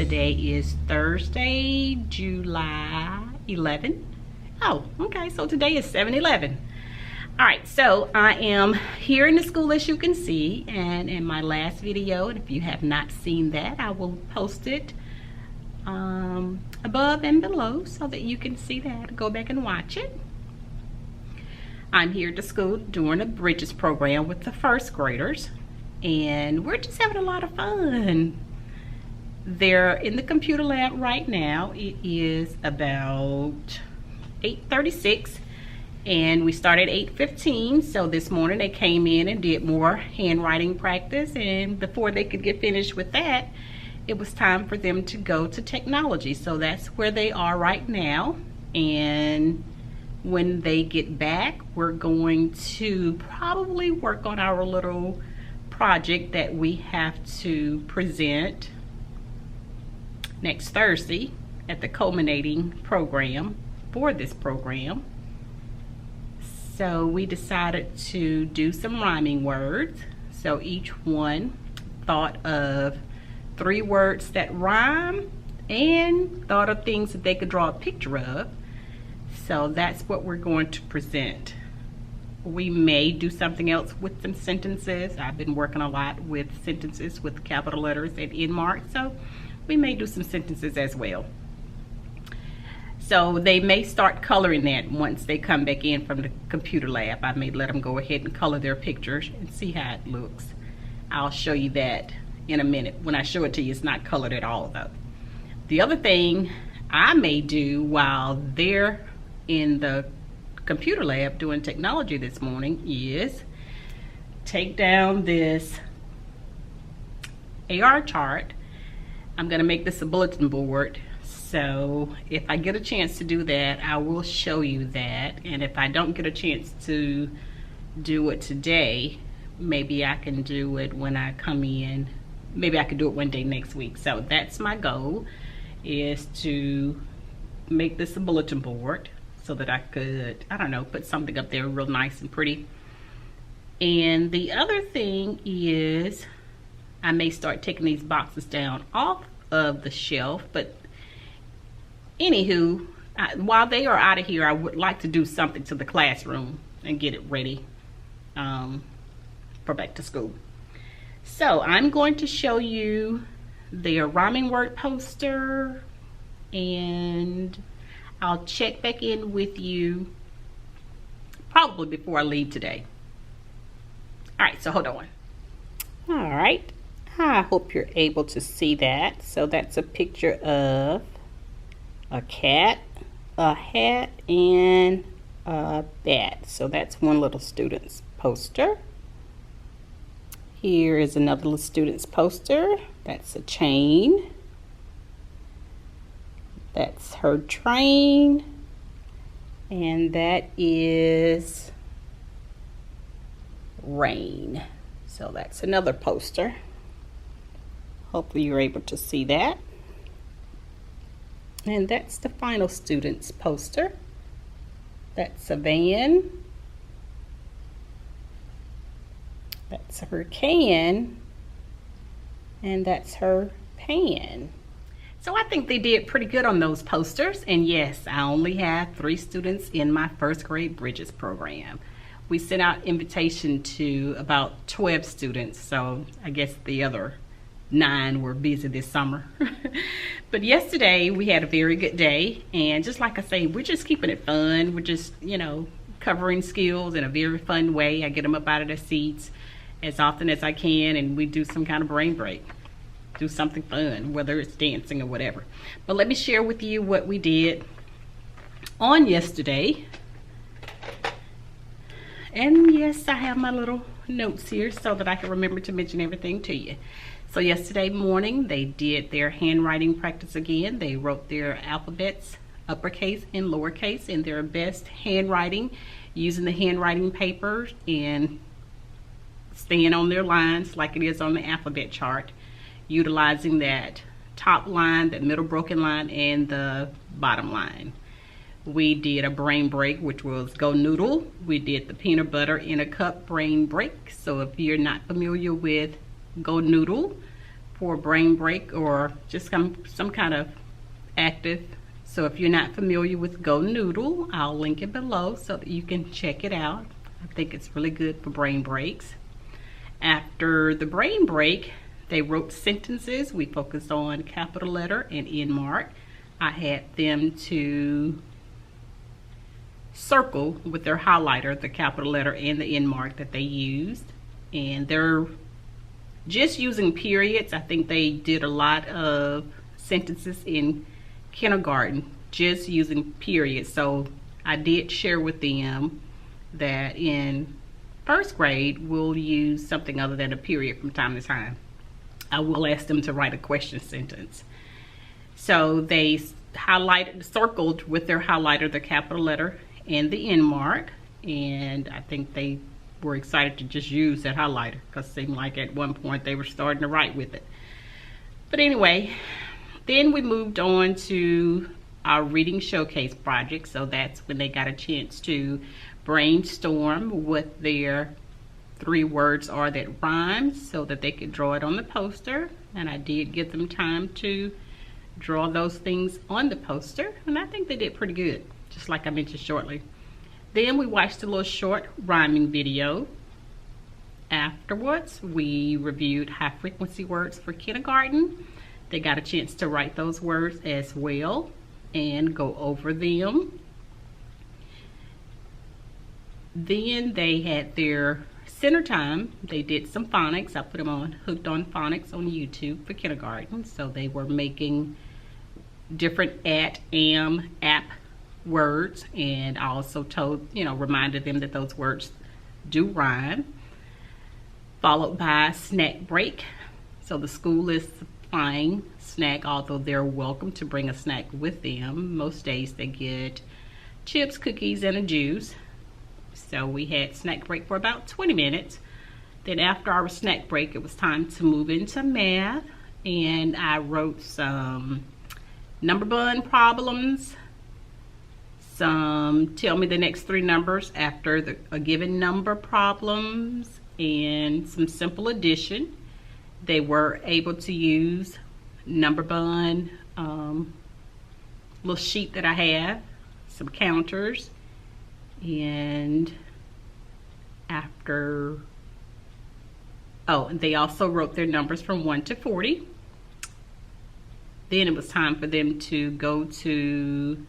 Today is Thursday, July 11. Oh, okay, so today is 7/11. All right, so I am here in the school, as you can see, and in my last video, and if you have not seen that, I will post it above and below so that you can see that. Go back and watch it. I'm here at the school doing a Bridges program with the first graders, and we're just having a lot of fun. They're in the computer lab right now. It is about 8:36 and we started 8:15. So this morning they came in and did more handwriting practice, and before they could get finished with that, it was time for them to go to technology. So that's where they are right now, and when they get back, we're going to probably work on our little project that we have to present next Thursday at the culminating program for this program. So we decided to do some rhyming words. So each one thought of 3 words that rhyme and thought of things that they could draw a picture of. So that's what we're going to present. We may do something else with some sentences. I've been working a lot with sentences with capital letters and end marks, so we may do some sentences as well. So they may start coloring that once they come back in from the computer lab. I may let them go ahead and color their pictures and see how it looks. I'll show you that in a minute. When I show it to you, it's not colored at all though. The other thing I may do while they're in the computer lab doing technology this morning is take down this AR chart. I'm going to make this a bulletin board, so if I get a chance to do that, I will show you that. And if I don't get a chance to do it today, maybe I can do it when I come in. Maybe I could do it one day next week. So that's my goal, is to make this a bulletin board so that I could, I don't know, put something up there real nice and pretty. And the other thing is, I may start taking these boxes down off of the shelf, but anywho, while they are out of here, I would like to do something to the classroom and get it ready for back to school. So I'm going to show you their rhyming word poster, and I'll check back in with you probably before I leave today. All right, so hold on. All right. I hope you're able to see that. So that's a picture of a cat, a hat, and a bat. So that's one little student's poster. Here is another little student's poster. That's a chain. That's her train. And that is rain. So that's another poster. Hopefully you're able to see that. And that's the final student's poster. That's a van. That's her can. And that's her pan. So I think they did pretty good on those posters. And yes, I only have 3 students in my first grade Bridges program. We sent out invitation to about 12 students, so I guess the other 9 were busy this summer. But yesterday we had a very good day, and just like I say, we're just keeping it fun. We're just, you know, covering skills in a very fun way. I get them up out of their seats as often as I can, and we do some kind of brain break. Do something fun, whether it's dancing or whatever. But let me share with you what we did on yesterday. And yes, I have my little notes here so that I can remember to mention everything to you. So yesterday morning, they did their handwriting practice again. They wrote their alphabets, uppercase and lowercase, in their best handwriting, using the handwriting paper and staying on their lines like it is on the alphabet chart, utilizing that top line, that middle broken line, and the bottom line. We did a brain break, which was go noodle. We did the peanut butter in a cup brain break. So if you're not familiar with go noodle for a brain break or just some kind of active. So if you're not familiar with Go Noodle, I'll link it below so that you can check it out. I think it's really good for brain breaks. After the brain break, they wrote sentences. We focused on capital letter and end mark. I had them to circle with their highlighter the capital letter and the end mark that they used. And they're just using periods. I think they did a lot of sentences in kindergarten just using periods. So I did share with them that in first grade we'll use something other than a period from time to time. I will ask them to write a question sentence. So they circled with their highlighter the capital letter and the end mark, and I think they were excited to just use that highlighter because it seemed like at one point they were starting to write with it. But anyway, then we moved on to our reading showcase project. So that's when they got a chance to brainstorm what their 3 words are that rhyme so that they could draw it on the poster. And I did give them time to draw those things on the poster, and I think they did pretty good, just like I mentioned shortly. Then we watched a little short rhyming video. Afterwards, we reviewed high frequency words for kindergarten. They got a chance to write those words as well and go over them. Then they had their center time. They did some phonics. I put them on Hooked on Phonics on YouTube for kindergarten. So they were making different app words, and I also reminded them that those words do rhyme. Followed by snack break. So the school is supplying snack, although they're welcome to bring a snack with them. Most days they get chips, cookies, and a juice. So we had snack break for about 20 minutes. Then after our snack break, it was time to move into math, and I wrote some number bun problems, some tell me the next 3 numbers after a given number problems, and some simple addition. They were able to use number bun, little sheet that I have, some counters, and and they also wrote their numbers from 1 to 40. Then it was time for them to go to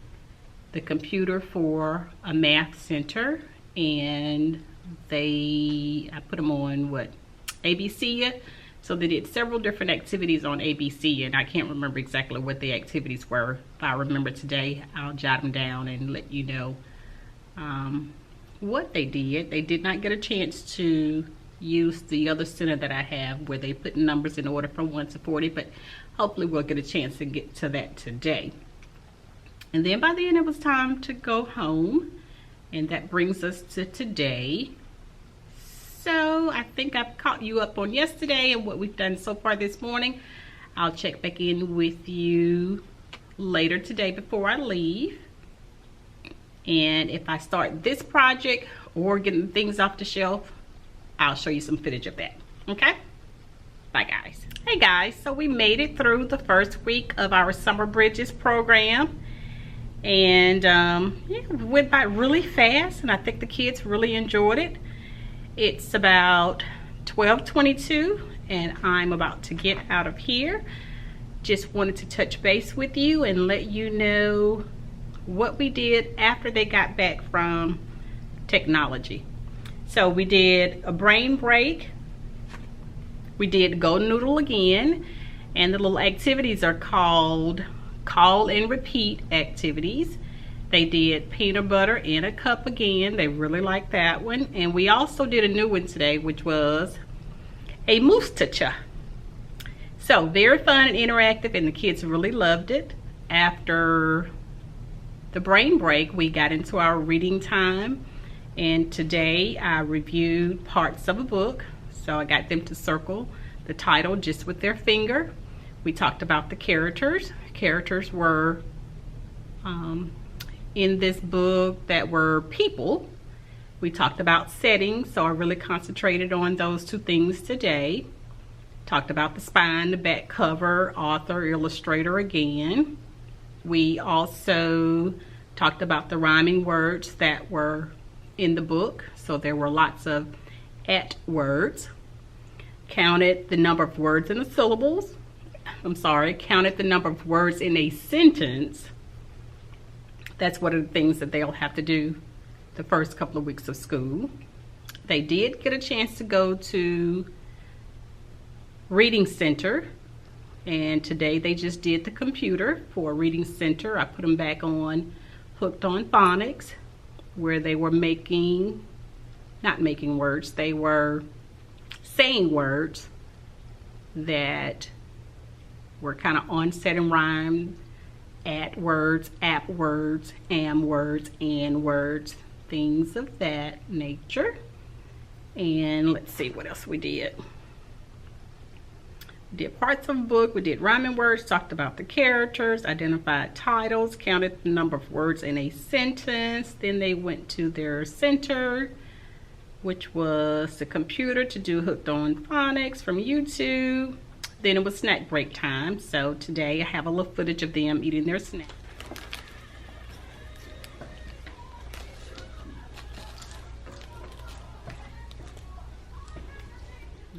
the computer for a math center, and I put them on ABC. So they did several different activities on ABC, and I can't remember exactly what the activities were. If I remember today, I'll jot them down and let you know what they did. They did not get a chance to use the other center that I have where they put numbers in order from 1 to 40, but hopefully we'll get a chance to get to that today. And then by the end it was time to go home, and that brings us to today. So I think I've caught you up on yesterday and what we've done so far this morning. I'll check back in with you later today before I leave. And if I start this project or getting things off the shelf, I'll show you some footage of that. Okay? Bye, guys. Hey, guys. So we made it through the first week of our Summer Bridges program. And yeah, it went by really fast, and I think the kids really enjoyed it. It's about 12:22, and I'm about to get out of here. Just wanted to touch base with you and let you know what we did after they got back from technology. So we did a brain break. We did Go Noodle again, and the little activities are called Call and Repeat activities. They did peanut butter in a cup again. They really liked that one. And we also did a new one today, which was a moose-tacha. So very fun and interactive, and the kids really loved it. After the brain break, we got into our reading time. And today I reviewed parts of a book. So I got them to circle the title just with their finger. We talked about the characters. Characters were in this book that were people. We talked about settings, so I really concentrated on those 2 things today. Talked about the spine, the back cover, author, illustrator again. We also talked about the rhyming words that were in the book. So there were lots of at words. Counted the number of words in the syllables. Counted the number of words in a sentence. That's one of the things that they'll have to do the first couple of weeks of school. They did get a chance to go to Reading Center, and today they just did the computer for Reading Center. I put them back on Hooked on Phonics, where they were not making words, they were saying words that were kind of onset and rhymed, at words, ap words, am words, and words, things of that nature. And let's see what else we did. We did parts of a book, we did rhyming words, talked about the characters, identified titles, counted the number of words in a sentence. Then they went to their center, which was the computer, to do Hooked on Phonics from YouTube. Then it was snack break time. So today I have a little footage of them eating their snack.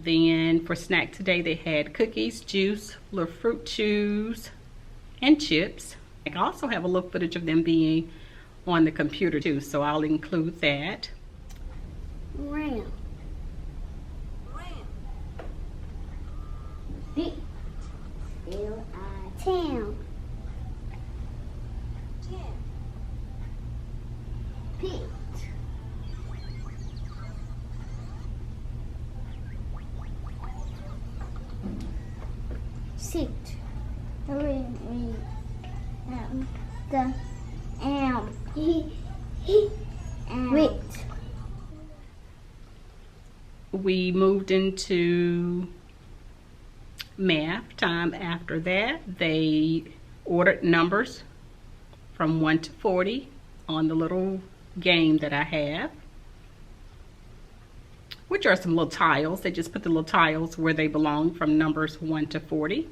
Then for snack today, they had cookies, juice, little fruit chews, and chips. I also have a little footage of them being on the computer too, so I'll include that. Ram. Big. Town. Pit. Sit. The am. Wit. We moved into math time after that. They ordered numbers from 1 to 40 on the little game that I have, which are some little tiles. They just put the little tiles where they belong from numbers 1 to 40.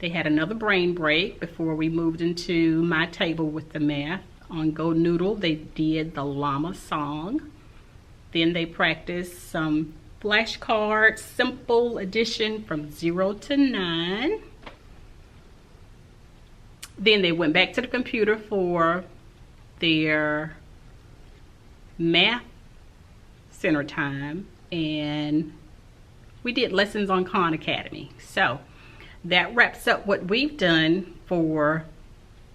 They had another brain break before we moved into my table with the math. On Go Noodle, they did the llama song. Then they practiced some flashcards, simple addition from 0 to 9. Then they went back to the computer for their math center time, and we did lessons on Khan Academy. So that wraps up what we've done for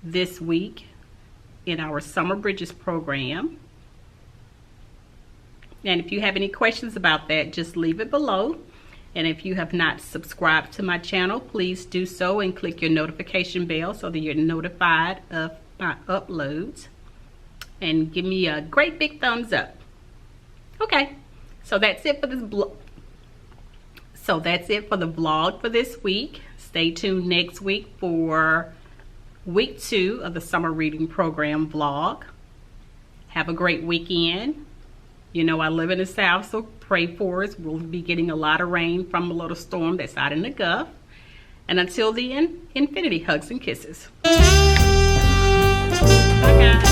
this week in our Summer Bridges program. And if you have any questions about that, just leave it below. And if you have not subscribed to my channel, please do so and click your notification bell so that you're notified of my uploads. And give me a great big thumbs up. Okay, so that's it for this vlog. So that's it for the vlog for this week. Stay tuned next week for week 2 of the summer reading program vlog. Have a great weekend. You know, I live in the South, so pray for us. We'll be getting a lot of rain from a little storm that's out in the Gulf. And until then, infinity hugs and kisses. Bye, guys.